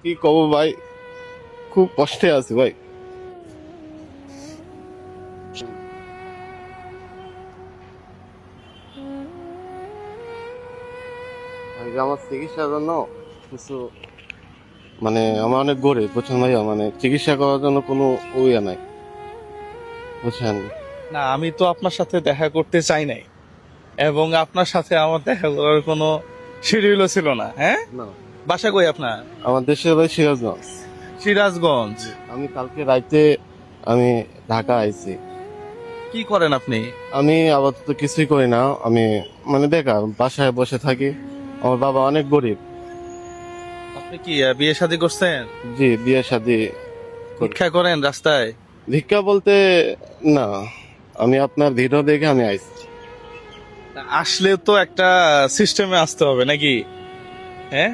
কি কব ভাই, খুব কষ্টে আছি ভাই। আমার চিকিৎসার জন্য কিছু আমার অনেক গরিব বুঝছেন ভাইয়া, চিকিৎসা করার জন্য কোনো ইয়ে নাই বুঝছেন। না, আমি তো আপনার সাথে দেখা করতে চাই নাই, এবং আপনার সাথে আমার দেখা করার কোনো শিডিউলও ছিল না। হ্যাঁ, না, বাসা কই আপনার? আমার দেশের ভাই সিরাজগঞ্জ। সিরাজগঞ্জ। আমি কালকে রাইতে আমি ঢাকা আইছি। কি করেন আপনি? আমি আপাতত কিছুই করি না, আমি বেকার বাসায় বসে থাকি। আমার বাবা অনেক গরিব। আপনি কি বিয়ে শাদী করছেন? জি, বিয়ে শাদী করি। ভিক্ষা করেন রাস্তায়? ভিক্ষা বলতে না, আমি আপনার ভিডিও দেখে আমি আইছি। আসলে তো একটা সিস্টেমে আসতে হবে নাকি? হ্যাঁ,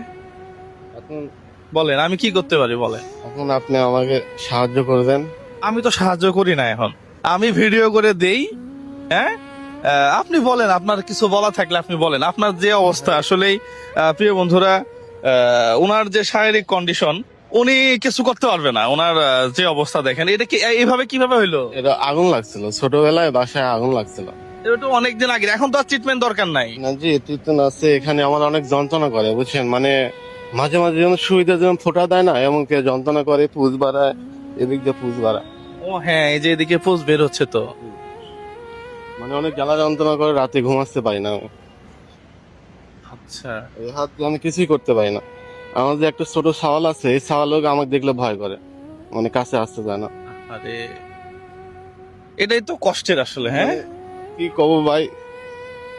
এখন বলেন আমি কি করতে পারি বলেন। এখন আপনি আমাকে সাহায্য করবেন। আমি তো সাহায্য করি না, এখন আমি ভিডিও করে দেই। হ্যাঁ, আপনি বলেন, আপনার কিছু বলা থাকলে আপনি বলেন। আপনার যে অবস্থা আসলেই প্রিয় বন্ধুরা, ওনার যে শারীরিক কন্ডিশন, উনি কিছু করতে পারবে না। ওনার যে অবস্থা দেখেন, এটা কি এইভাবে কিভাবে হইলো? এটা আগুন লাগছিল, ছোটবেলায় বাসায় আগুন লাগছিল। এটা তো অনেকদিন আগে, এখন তো আর ট্রিটমেন্ট দরকার নাই। না জি, ট্রিটমেন্ট আছে এখানে। আমার অনেক যন্ত্রণা করে বুঝছেন, মাঝে মাঝে যেমন সুবিধা যেমন ফোটা দেয় না, এমন কে যন্ত্রণা করে, পুজ বাড়ায়, এদিক দিয়ে পুজ বাড়ায়। ও হ্যাঁ, এই যে এদিকে পোস্ট বের হচ্ছে তো। অনেক জ্বালা যন্ত্রণা করে, রাতে ঘুমাতে পারি না আমি। আচ্ছা, এই হাত দিয়ে আমি কিছুই করতে পারি না। আমার যে একটা ছোট সাওয়াল আছে, এই সাওয়ালকে আমাকে দেখলে ভয় করে, কাছে আসতে চায় না। আরে এটাই তো কষ্টের আসলে। হ্যাঁ, কি কব ভাই,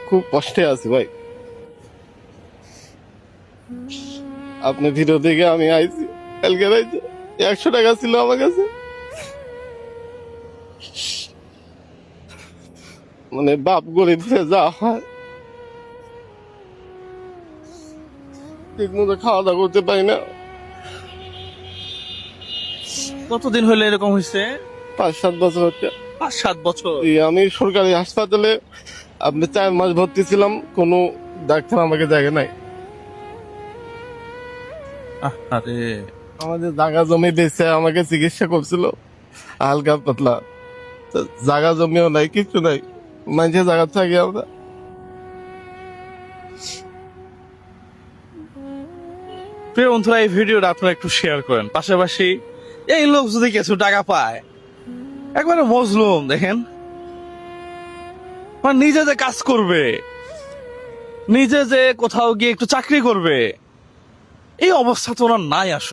খুব কষ্টে আছি ভাই। আপনি ভিডিও দেখে আমি আইছি। কালকে রাইতে 100 টাকা ছিল আমার কাছে। বাপ গরিব হয়ে যা হয়, ঠিক মতো খাওয়া দাওয়া করতে পারি না। কতদিন হলো এরকম হয়েছে? 5-7 বছর হচ্ছে। 5-7 বছর? আমি সরকারি হাসপাতালে আপনি 4 মাস ভর্তি ছিলাম, কোনো ডাক্তার আমাকে দেখে নাই। আরে আমাদের জায়গা জমি বেচে আমাকে চিকিৎসা করছিল হালকা পাতলা। তো জায়গা জমিও নাই, কিছু নাই, মানুষের জায়গা থাকি আমরা। প্রিয় বন্ধুরা, এই ভিডিওটা আপনারা একটু শেয়ার করেন। পাশাপাশি এই লোক যদি কিছু টাকা পায়, একবারে মজলুম দেখেন, নিজে যে কাজ করবে, নিজে যে কোথাও গিয়ে একটু চাকরি করবে, এই অবস্থা তো ওনার নাই আসলে।